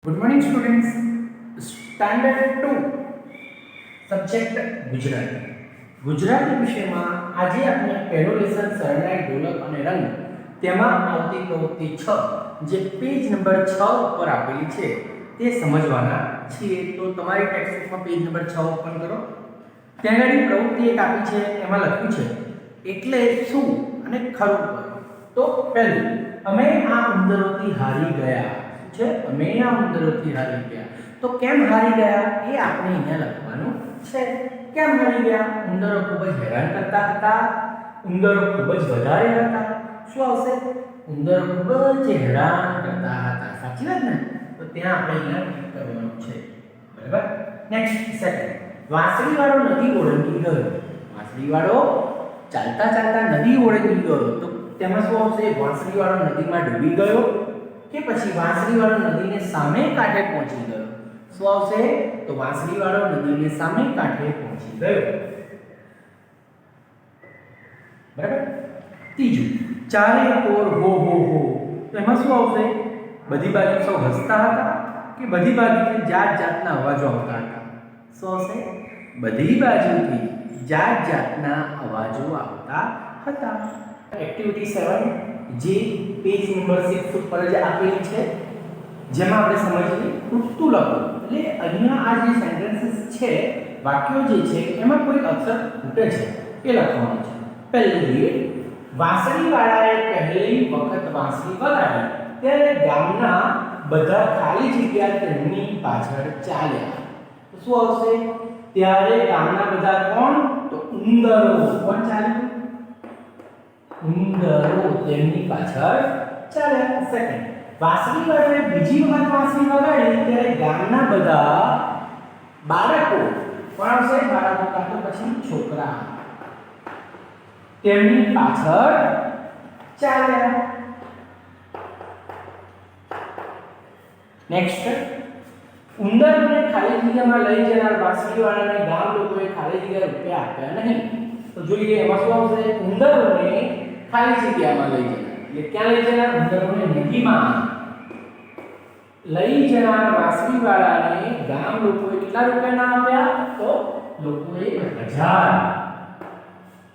Good morning students. Standard 2 subject Gujarati. Gujarati વિષયમાં આજે આપણે પહેલો લેસન શરણાઈ, ઢોલક અને રંગ તેમાં આવતી પ્રવૃત્તિ 6 જે પેજ નંબર 6 ઉપર આપેલી છે તે સમજવાના છીએ. તો તમારી ટેક્સ્ટબુકમાં પેજ નંબર 6 ઓપન કરો. ત્યાં આગળ પ્રવૃત્તિ એક આપી છે, એમાં લખ્યું છે એટલે શું અને ખરું કરો. તો પહેલું, અમે આ ઉંદરોથી હારી ગયા છે. અમે આ ઉંદરોથી હારી ગયા. તો કેમ હારી ગયા એ આપણે અહીંયા લખવાનું છે. કેમ હારી ગયા? ઉંદરો ખૂબ જ હેરાન કરતા હતા. ઉંદરો ખૂબ જ વધારે હતા. શું આવશે? ઉંદરો ખૂબ જ હેરાન કરતા હતા. સાચી વાત ને? તો ત્યાં આપણે અહીંયા ટિક કરવાનું છે. બરાબર. નેક્સ્ટ, સેકન્ડ, વાંસળીવાળો નદી ઓળંગી ગયો. વાંસળીવાળો ચાલતા ચાલતા નદી ઓળંગી ગયો. તો તેમાં શું આવશે? વાંસળીવાળો નદીમાં ડૂબી ગયો કે પછી વાંસળીવાળો નદીને સામે કાંઠે પહોંચી ગયો. શું આવશે? તો વાંસળીવાળો નદીને સામે કાંઠે પહોંચી ગયો. બરાબર. ત્રીજું, ચારે કોર હો હો હો. તો એમાં શું આવશે? બધી બાજુ સૌ હસતા હતા કે બધી બાજુથી જાત જાતના અવાજો આવતા હતા? શું આવશે? બધી બાજુથી જાત જાતના અવાજો આવતા હતા. એક્ટિવિટી 7 જે પેજ નંબર 6 ઉપર જ આપેલી છે, જેમાં આપણે સમજીએ ખૂટતું લખો. એટલે અહીંયા આ જે સેન્ટેન્સીસ છે, વાક્યો જે છે એમાં કોઈ અક્ષર ખૂટે છે એ લખવાનું છે. પહેલું રીડ, વાંસળીવાળાએ પહેલી વખત વાંસળી વગાડી ત્યારે ગામના બધા ખાલી જગ્યા તેમની પાછળ ચાલ્યા. તો શું આવશે? ત્યારે ગામના બધા કોણ? તો ઉંદરો. કોણ ચાલ્યું? ઉંદરો તેમની પાછળ ચાલ્યા. સેકન્ડ, વાંસળીવાળાએ બીજી વખત વાંસળી વગાડી ત્યારે ગામના બધા બાળકો, કોણ આવશે? બાળકો કાં તો પછી છોકરા, તેમની પાછળ ચાલ્યા. નેક્સ્ટ, ઉંદરને ખાલી જગ્યામાં લઈ જનાર વાંસળીવાળાને ગામ લોકોએ ખાલી જગ્યા રૂપિયા આપ્યા નહીં. તો જોઈએ એમાં શું આવશે? ઉંદરોને ખાલી જગ્યામાં લઈ જનાર. એટલે ક્યાં લઈ જનાર? ઉંદરોને નદીમાં લઈ જનાર વાંસળીવાળાને ગામ લોકોએ કેટલા રૂપિયા ના આપ્યા? તો લોકોએ 1000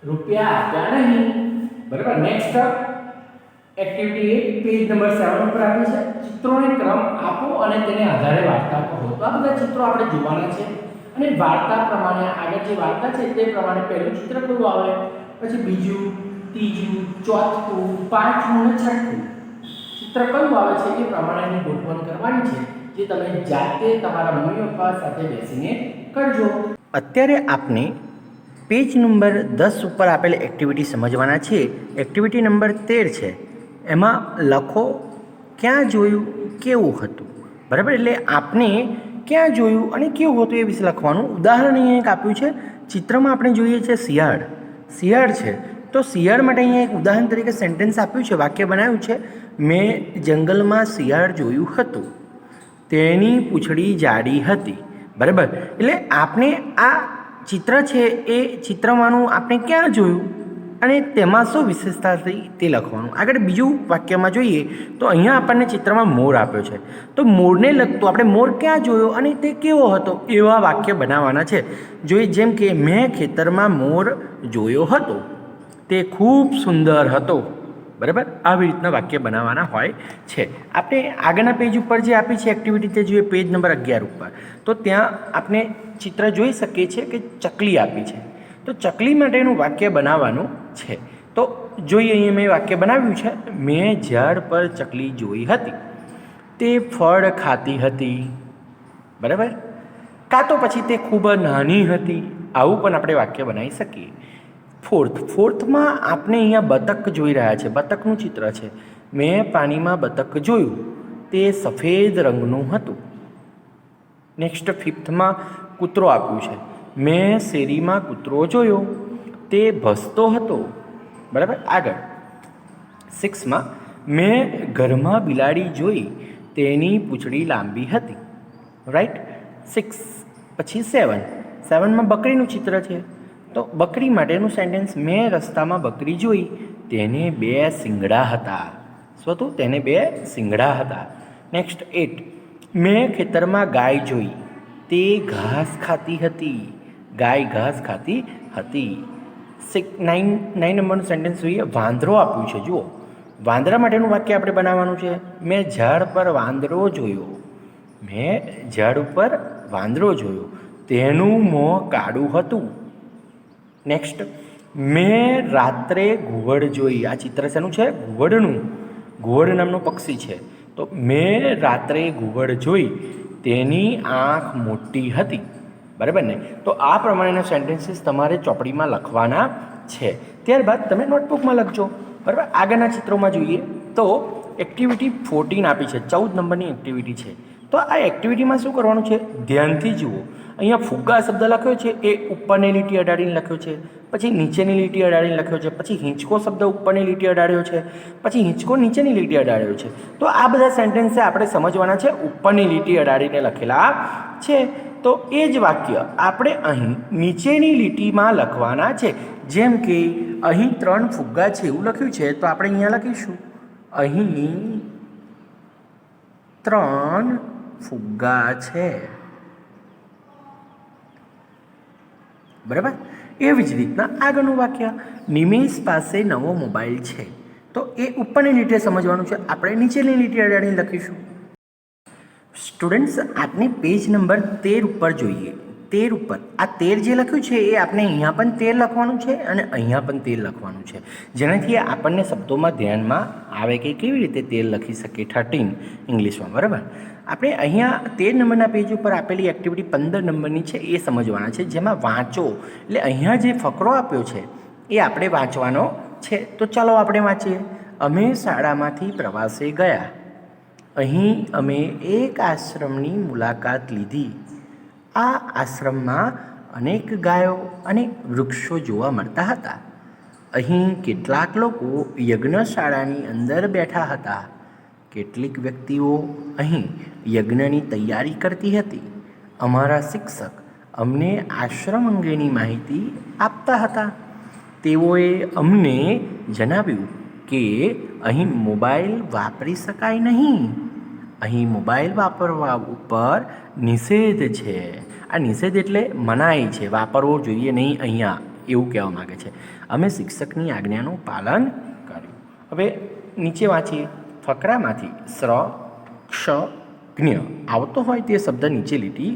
રૂપિયા આપ્યા નહીં. બરાબર. નેક્સ્ટ, એક્ટિવિટી 8 પેજ નંબર 7 ઉપર આપી છે. ચિત્રોને ક્રમ આપો અને તેને આધારે વાર્તા કહો. તો આ બધા ચિત્રો આપણે જોવાના છે અને વાર્તા પ્રમાણે આગળ જે વાર્તા છે તે પ્રમાણે પહેલું ચિત્ર કયું આવે, પછી બીજું, ત્રીજું, ચોથું, પાંચમું અને છઠ્ઠું ચિત્ર કયું આવે છે એ પ્રમાણેની ગોઠવણ કરવાની છે, જે તમે જાતે તમારા મમ્મી પપ્પા સાથે બેસીને કરજો. અત્યારે આપણે પેજ નંબર 10 ઉપર આપેલ એક્ટિવિટી સમજવાના છે. એક્ટિવિટી નંબર 13 છે. એમાં લખો ક્યાં જોયું, કેવું હતું. બરાબર. એટલે આપણે ક્યાં જોયું અને કેવું હતું એ વિશે લખવાનું. ઉદાહરણ અહીંયા એક આપ્યું છે. ચિત્રમાં આપણે જોઈએ છે શિયાળ. શિયાળ છે તો શિયાળ માટે અહીંયા એક ઉદાહરણ તરીકે સેન્ટેન્સ આપ્યું છે, વાક્ય બનાવ્યું છે. મેં જંગલમાં શિયાળ જોયું હતું, તેની પૂંછડી જાડી હતી. બરાબર. એટલે આપણે આ ચિત્ર છે એ ચિત્રમાંનું આપણે ક્યાં જોયું અને તેમાં શું વિશેષતા હતી તે લખવાનું. આગળ બીજું વાક્યમાં જોઈએ તો અહીંયા આપણને ચિત્રમાં મોર આપ્યો છે. તો મોરને લગતું આપણે મોર ક્યાં જોયો અને તે કેવો હતો એવા વાક્ય બનાવવાના છે. જોઈએ જેમ કે મેં ખેતરમાં મોર જોયો હતો, તે ખૂબ સુંદર હતો. બરાબર. આવી રીતના વાક્ય બનાવવાના હોય છે. આપણે આગળના પેજ ઉપર જે આપી છે એક્ટિવિટી તે જોઈએ પેજ નંબર 11 ઉપર. તો ત્યાં આપણે ચિત્ર જોઈ શકીએ છીએ કે ચકલી આપી છે. તો ચકલી માટેનું વાક્ય બનાવવાનું છે. તો જોઈએ અહીંયા મેં વાક્ય બનાવ્યું છે. મેં ઝાડ પર ચકલી જોઈ હતી, તે ફળ ખાતી હતી. બરાબર. કાં તો પછી તે ખૂબ નાની હતી. આવું પણ આપણે વાક્ય બનાવી શકીએ. ફોર્થમાં આપણે અહીંયા બતક જોઈ રહ્યા છે. બતકનું ચિત્ર છે. મેં પાણીમાં બતક જોયું, તે સફેદ રંગનું હતું. નેક્સ્ટ, ફિફ્થમાં કૂતરો આપ્યું છે. મેં શેરીમાં કૂતરો જોયો, તે ભસતો હતો. બરાબર. આગળ 6માં મેં ઘરમાં બિલાડી જોઈ, તેની પૂંછડી લાંબી હતી. રાઈટ. 6 પછી 7માં બકરીનું ચિત્ર છે. તો બકરી માટેનું સેન્ટેન્સ, મેં રસ્તામાં બકરી જોઈ, તેને 2 શિંગડા હતા. શું હતું? તેને 2 શિંગડા હતા. નેક્સ્ટ 8, મેં ખેતરમાં ગાય જોઈ, તે ઘાસ ખાતી હતી. ગાય ઘાસ ખાતી હતી. 9 નંબરનું સેન્ટેન્સ જોઈએ. વાંદરો આપ્યું છે, જુઓ. વાંદરા માટેનું વાક્ય આપણે બનાવવાનું છે. મેં ઝાડ પર વાંદરો જોયો. મેં ઝાડ ઉપર વાંદરો જોયો, તેનું મોં કાળું હતું. નેક્સ્ટ, મેં રાત્રે ઘુવડ જોઈ. આ ચિત્ર શેનું છે? ઘુવડનું. ઘુવડ નામનું પક્ષી છે. તો મેં રાત્રે ઘુવડ જોઈ, તેની આંખ મોટી હતી. બરાબર ને? તો આ પ્રમાણેના સેન્ટેન્સીસ તમારે ચોપડીમાં લખવાના છે. ત્યારબાદ તમે નોટબુકમાં લખજો. બરાબર? આગળના ચિત્રોમાં જોઈએ તો એક્ટિવિટી 14 આપી છે. 14 નંબરની એક્ટિવિટી છે. તો આ એક્ટિવિટીમાં શું કરવાનું છે? ધ્યાનથી જુઓ. અહીંયા ફુગ્ગા શબ્દ લખ્યો છે એ ઉપરની લીટી અડાડીને લખ્યો છે, પછી નીચેની લીટી અડાડીને લખ્યો છે, પછી હિંચકો શબ્દ ઉપરની લીટી અડાડ્યો છે, પછી હિંચકો નીચેની લીટી અડાડ્યો છે. તો આ બધા સેન્ટેન્સ આપણે સમજવાના છે, ઉપરની લીટી અડાડીને લખેલા છે. તો એ જ વાક્ય આપણે અહીં નીચેની લીટીમાં લખવાના છે. જેમ કે અહીં 3 ફુગ્ગા છે એવું લખ્યું છે, તો આપણે અહીંયા લખીશું અહીં 3 ફુગ્ગા છે. બરાબર? એવી જ રીતના આગળનું વાક્ય, નિમેશ પાસે નવો મોબાઈલ છે. તો એ ઉપરની લીટીએ સમજવાનું છે, આપણે નીચેની લીટી અડાડીને લખીશું. સ્ટુડન્ટ્સ, આપણે પેજ નંબર 13 ઉપર જોઈએ. 13 ઉપર આ 13 જે લખ્યું છે એ આપણે અહીંયા પણ 13 લખવાનું છે અને અહીંયા પણ 13 લખવાનું છે, જેનાથી આપણને શબ્દોમાં ધ્યાનમાં આવે કે કેવી રીતે 13 લખી શકીએ 13 ઇંગ્લિશમાં. બરાબર? આપણે અહીંયા 13 નંબરના પેજ ઉપર આપેલી એક્ટિવિટી 15 નંબરની છે એ સમજવાના છે, જેમાં વાંચો. એટલે અહીંયા જે ફકરો આપ્યો છે એ આપણે વાંચવાનો છે. તો ચાલો આપણે વાંચીએ. અમે શાળામાંથી પ્રવાસે ગયા. અહીં અમે એક આશ્રમની મુલાકાત લીધી. આ આશ્રમમાં અનેક ગાયો અને વૃક્ષો જોવા મળતા હતા. અહીં કેટલાક લોકો યજ્ઞશાળાની અંદર બેઠા હતા. કેટલીક વ્યક્તિઓ અહીં યજ્ઞની તૈયારી કરતી હતી. અમારા શિક્ષક અમને આશ્રમ અંગેની માહિતી આપતા હતા. તેઓએ અમને જણાવ્યું કે અહીં મોબાઈલ વાપરી શકાય નહીં. અહીં મોબાઈલ વાપરવા ઉપર નિષેધ છે. આ નિષેધ એટલે મનાઈ છે, વાપરવો જોઈએ નહીં અહીંયા, એવું કહેવા માગે છે. અમે શિક્ષકની આજ્ઞાનું પાલન કર્યું. હવે નીચે વાંચીએ. ફકરામાંથી શ્ર, ક્ષ, જ્ઞ આવતો હોય તે શબ્દ નીચે લીટી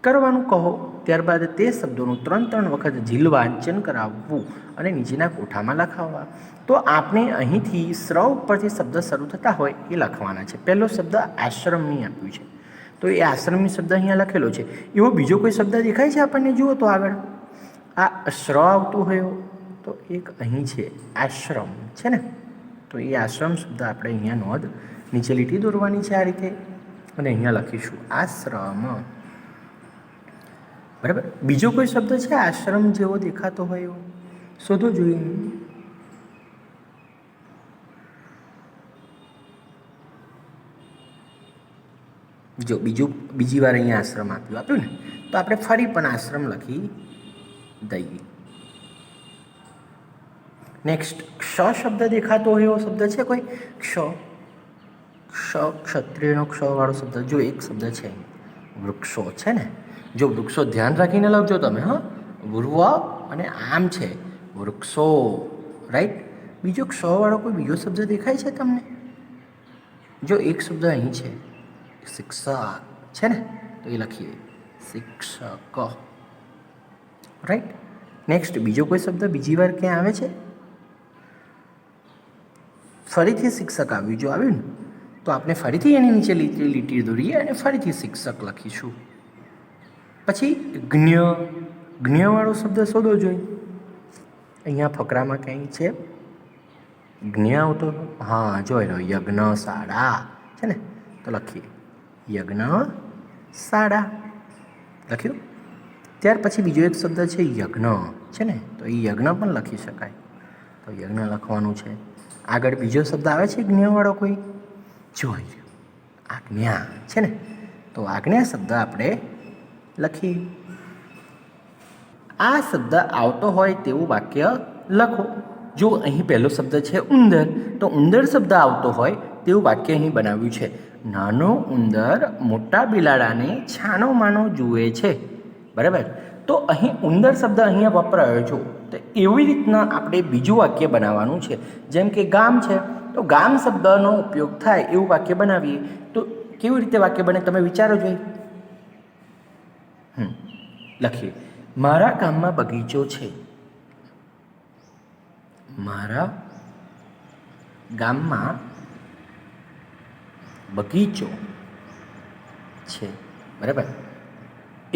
કરવાનું કહો. ત્યારબાદ તે શબ્દોનું 3 વખત ઝીલ વાંચન કરાવવું અને નીચેના કોઠામાં લખાવવા. તો આપણે અહીંથી શ્ર ઉપરથી શબ્દ શરૂ થતા હોય એ લખવાના છે. પહેલો શબ્દ આશ્રમની આપ્યું છે, તો એ આશ્રમની શબ્દ અહીંયા લખેલો છે. એવો બીજો કોઈ શબ્દ દેખાય છે આપણને? જુઓ તો આગળ આ શ્ર આવતું હોય તો એક અહીં છે આશ્રમ છે ને, તો એ આશ્રમ શબ્દ આપણે અહીંયા નોંધ નીચે લીટી દોરવાની છે આ રીતે, અને અહીંયા લખીશું આશ્રમ. બરાબર? બીજો કોઈ શબ્દ છે આશ્રમ જેવો દેખાતો હોય એવો? શોધો જોઈએ. જો બીજી વાર અહીંયા આશ્રમ આપ્યું ને, તો આપણે ફરી પણ આશ્રમ લખી દઈએ. નેક્સ્ટ, ક્ષ શબ્દ દેખાતો હોય એવો શબ્દ છે કોઈ? ક્ષ, ક્ષત્રિયનો ક્ષ વાળો શબ્દ. જો એક શબ્દ છે વૃક્ષો છે ને, જો વૃક્ષો ધ્યાન રાખીને લખજો તમે. હા, પૂર્વ અને આમ છે વૃક્ષો, રાઈટ. બીજો ક્ષ વાળો કોઈ બીજો શબ્દ દેખાય છે તમને? જો એક શબ્દ અહીં છે શિક્ષક છે ને, તો એ લખીએ શિક્ષક, રાઈટ. નેક્સ્ટ, બીજો કોઈ શબ્દ બીજી વાર ક્યાં આવે છે? ફરીથી શિક્ષક આવ્યું. જો આવ્યું ને, તો આપણે ફરીથી એની નીચે લીટી દોરીએ અને ફરીથી શિક્ષક લખીશું. પછી જ્ઞ, જ્ઞવાળો શબ્દ શોધો જોઈએ. અહીંયા ફકરામાં ક્યાંય છે જ્ઞ આવતો? હા, જોઈ લો, યજ્ઞશાળા છે ને, તો લખીએ યજ્ઞશાળા લખ્યું. ત્યાર પછી બીજો એક શબ્દ છે યજ્ઞ છે ને, તો એ યજ્ઞ પણ લખી શકાય, તો યજ્ઞ લખવાનું છે. આગળ બીજો શબ્દ આવે છે જ્ઞવાળો કોઈ? જોઈ આજ્ઞા છે ને, તો આજ્ઞા શબ્દ આપણે લખી. આ શબ્દ આવતો હોય તેવું વાક્ય લખો. જો અહીં પહેલો શબ્દ છે ઉંદર, તો ઉંદર શબ્દ આવતો હોય તેવું વાક્ય અહીં બનાવ્યું છે. નાનો ઉંદર મોટા બિલાડાને છાનો માનો જુએ છે, બરાબર. તો અહીં ઉંદર શબ્દ અહીંયા વપરાયો છે. તો એવી રીતના આપણે બીજું વાક્ય બનાવવાનું છે. જેમ કે ગામ છે, તો ગામ શબ્દનો ઉપયોગ થાય એવું વાક્ય બનાવીએ. તો કેવી રીતે વાક્ય બને તમે વિચારો જોઈએ. લખીએ, મારા ગામમાં બગીચો છે. મારા ગામમાં બગીચો છે, બરાબર.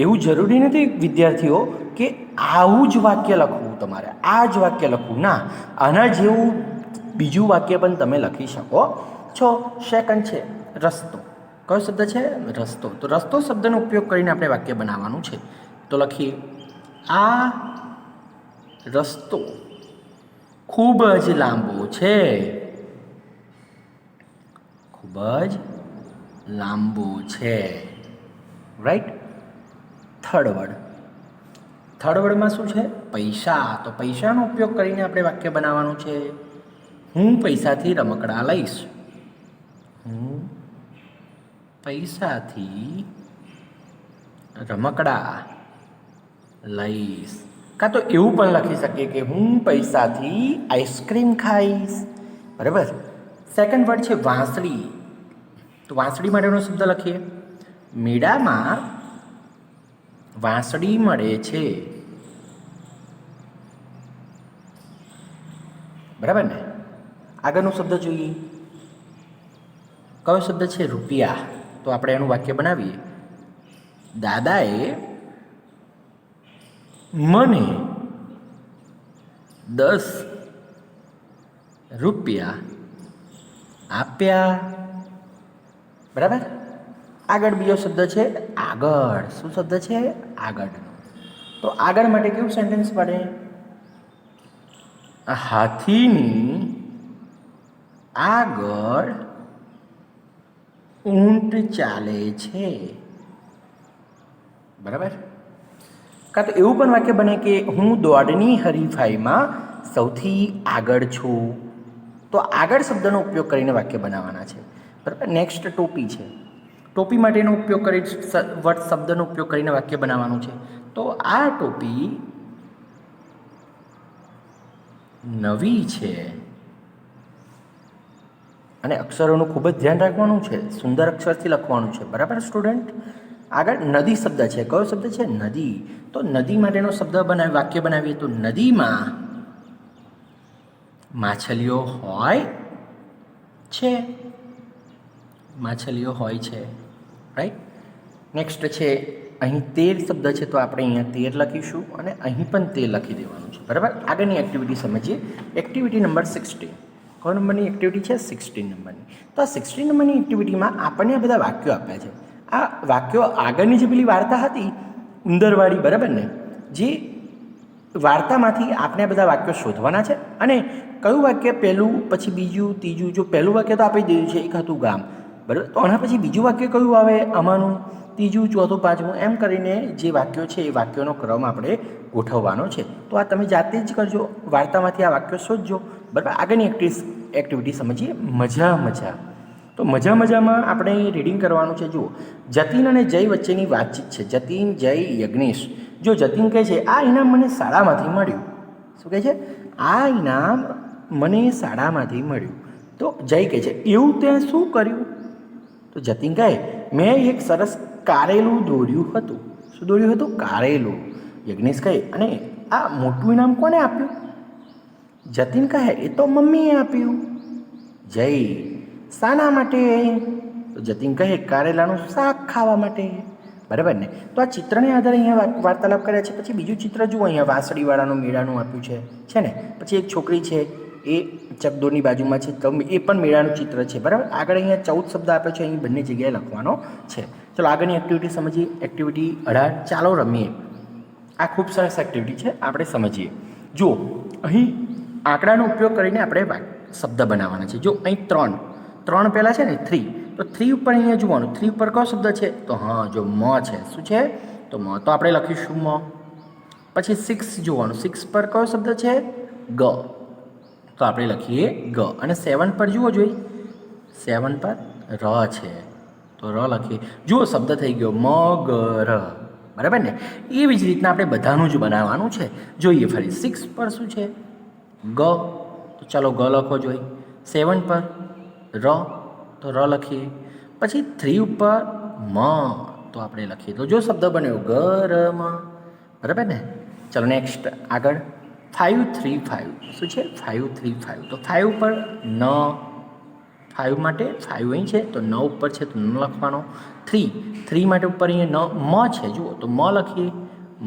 એવું જરૂરી નથી વિદ્યાર્થીઓ કે આવું જ વાક્ય લખવું, તમારે આ જ વાક્ય લખવું ના, આના જેવું બીજું વાક્ય પણ તમે લખી શકો છો. સેકન્ડ છે રસ્તો. કયો શબ્દ છે? રસ્તો. તો રસ્તો શબ્દનો ઉપયોગ કરીને આપણે વાક્ય બનાવવાનું છે. તો લખીએ, આ રસ્તો ખૂબ જ લાંબો છે. ખૂબ જ લાંબો છે, રાઈટ. Third word. થર્ડ વર્ડમાં શું છે? પૈસા. તો પૈસાનો ઉપયોગ કરીને આપણે વાક્ય બનાવવાનું છે. હું પૈસાથી રમકડા લઈશ. હું પૈસાથી રમકડા લઈશ. કાં તો એવું પણ લખી શકીએ કે હું પૈસાથી આઈસ્ક્રીમ ખાઈશ, બરાબર. સેકન્ડ વર્ડ છે વાંસળી. તો વાંસળી માટેનો શબ્દ લખીએ, મેળામાં વાંસળી મળે છે, બરાબર ને. આગળનો શબ્દ જોઈએ, કયો શબ્દ છે? રૂપિયા. તો આપણે એનું વાક્ય બનાવીએ, દાદાએ મને 10 રૂપિયા આપ્યા, બરાબર. આગળ બીજો શબ્દ છે આગળ. શું શબ્દ છે? આગળ. તો આગળ માટે કેવું સેન્ટેન્સ પડે? હાથીની આગળ ઊંટ ચાલે છે, બરાબર. કાં તો એવું પણ વાક્ય બને કે હું દોડની હરીફાઈમાં સૌથી આગળ છું. તો આગળ શબ્દનો ઉપયોગ કરીને વાક્ય બનાવવાના છે, બરાબર. નેક્સ્ટ ટોપી છે. ટોપી માટેનો ઉપયોગ કરી વર્ડ શબ્દનો ઉપયોગ કરીને વાક્ય બનાવવાનું છે. તો આ ટોપી નવી છે. અને અક્ષરોનું ખૂબ જ ધ્યાન રાખવાનું છે, સુંદર અક્ષરથી લખવાનું છે, બરાબર સ્ટુડન્ટ. આગળ નદી શબ્દ છે. કયો શબ્દ છે? નદી. તો નદી માટેનો શબ્દ વાક્ય બનાવીએ તો નદીમાં માછલીઓ હોય છે. માછલીઓ હોય છે, રાઈટ. નેક્સ્ટ છે અહીં તેર શબ્દ છે. તો આપણે અહીંયા 13 લખીશું અને અહીં પણ 13 લખી દેવાનું છે, બરાબર. આગળની એક્ટિવિટી સમજીએ. Activity number 16. કયો નંબરની એક્ટિવિટી છે? 16 નંબરની. તો આ 16 નંબરની એક્ટિવિટીમાં આપણને આ બધા વાક્યો આપ્યા છે. આ વાક્યો આગળની જે પેલી વાર્તા હતી ઉંદરવાળી, બરાબર ને, જે વાર્તામાંથી આપણે બધા વાક્યો શોધવાના છે. અને કયું વાક્ય પહેલું, પછી બીજું, ત્રીજું. જો પહેલું વાક્ય તો આપી દીધું છે, એક હતું ગામ, બરાબર. તો આના પછી બીજું વાક્ય કયું આવે આમાંનું, ત્રીજું, ચોથું, પાંચમું, એમ કરીને જે વાક્યો છે એ વાક્યોનો ક્રમ આપણે ગોઠવવાનો છે. તો આ તમે જાતે જ કરજો, વાર્તામાંથી આ વાક્યો શોધજો, બરાબર. આગળની એક્ટિવિટી સમજીએ, મજા મજા. તો મજા મજામાં આપણે રીડિંગ કરવાનું છે. જુઓ, જતીન અને જય વચ્ચેની વાતચીત છે. જતીન, જય, યજ્ઞેશ. જો જતીન કહે છે આ ઇનામ મને શાળામાંથી મળ્યું. શું કહે છે? આ ઇનામ મને શાળામાંથી મળ્યું. તો જય કહે છે એવું તે શું કર્યું? તો જતીન કહે મેં એક સરસ કારેલું દોર્યું હતું. શું દોર્યું હતું? કારેલું. યજ્ઞેશ કહે અને આ મોટું ઇનામ કોને આપ્યું? જતીન કહે એ તો મમ્મીએ આપ્યું. જય શાના માટે? તો જતીન કહે કારેલાનું શાક ખાવા માટે, બરાબર ને. તો આ ચિત્રને આધારે અહીંયા વાર્તાલાપ કર્યા છે. પછી બીજું ચિત્ર જુઓ, અહીંયા વાંસળીવાળાનું મેળાનું આપ્યું છે ને. પછી એક છોકરી છે એ ચકદોરની બાજુમાં છે, તો એ પણ મેળાનું ચિત્ર છે, બરાબર. આગળ અહીંયા 14 શબ્દ આપ્યો છે, અહીં બંને જગ્યાએ લખવાનો છે. ચલો આગળની એક્ટિવિટી સમજીએ. એક્ટિવિટી 18, ચાલો રમીએ. આ ખૂબ સરસ એક્ટિવિટી છે, આપણે સમજીએ. જુઓ, અહીં આંકડાનો ઉપયોગ કરીને આપણે શબ્દ બનાવવાના છે. જો અહીં 3 પહેલાં છે ને 3, તો 3 ઉપર અહીંયા જોવાનું. 3 ઉપર કયો શબ્દ છે? તો હા, જો મ છે. શું છે? તો મ. તો આપણે લખીશું મ. પછી 6 જોવાનું. 6 પર કયો શબ્દ છે? ગ. તો આપણે લખીએ ગ. અને 7 પર જુઓ, જોઈ 7 પર ર છે, તો ર લખીએ. જુઓ શબ્દ થઈ ગયો મગર, બરાબર ને. એવી જ રીતના આપણે બધાનું જ બનાવવાનું છે. જોઈએ ફરી 6 પર શું છે ગ, તો ચાલો ગ લખો જોઈએ. 7 પર ર, તો ર લખીએ. પછી 3 ઉપર મ, તો આપણે લખીએ. તો જો શબ્દ બન્યો ગરમ, બરાબર ને. ચાલો નેક્સ્ટ આગળ 5 3 5 શું છે 5 3 5, તો 5 ઉપર ન, 5 માટે 5 અહીં છે તો ન ઉપર છે તો ન લખવાનો. 3 માટે ઉપર અહીંયા ન મ છે જુઓ તો મ લખીએ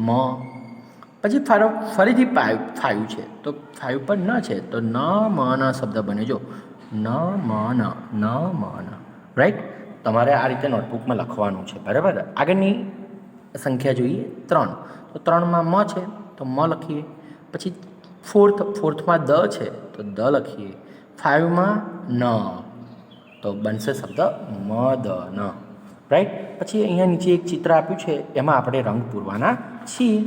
મ. પછી ફરીથી 5 છે તો 5 પર ન છે તો ન મ ન શબ્દ બને. જો ન મ ન રાઈટ. તમારે આ રીતે નોટબુકમાં લખવાનું છે, બરાબર. આગળની સંખ્યા જોઈએ 3, તો 3માં મ છે તો મ લખીએ. પછી ફોર્થમાં દ છે તો દ લખીએ. 5માં ન, તો બનશે શબ્દ મદન, રાઈટ. પછી અહીંયા નીચે એક ચિત્ર આપ્યું છે, એમાં આપણે રંગ પૂરવાના છીએ.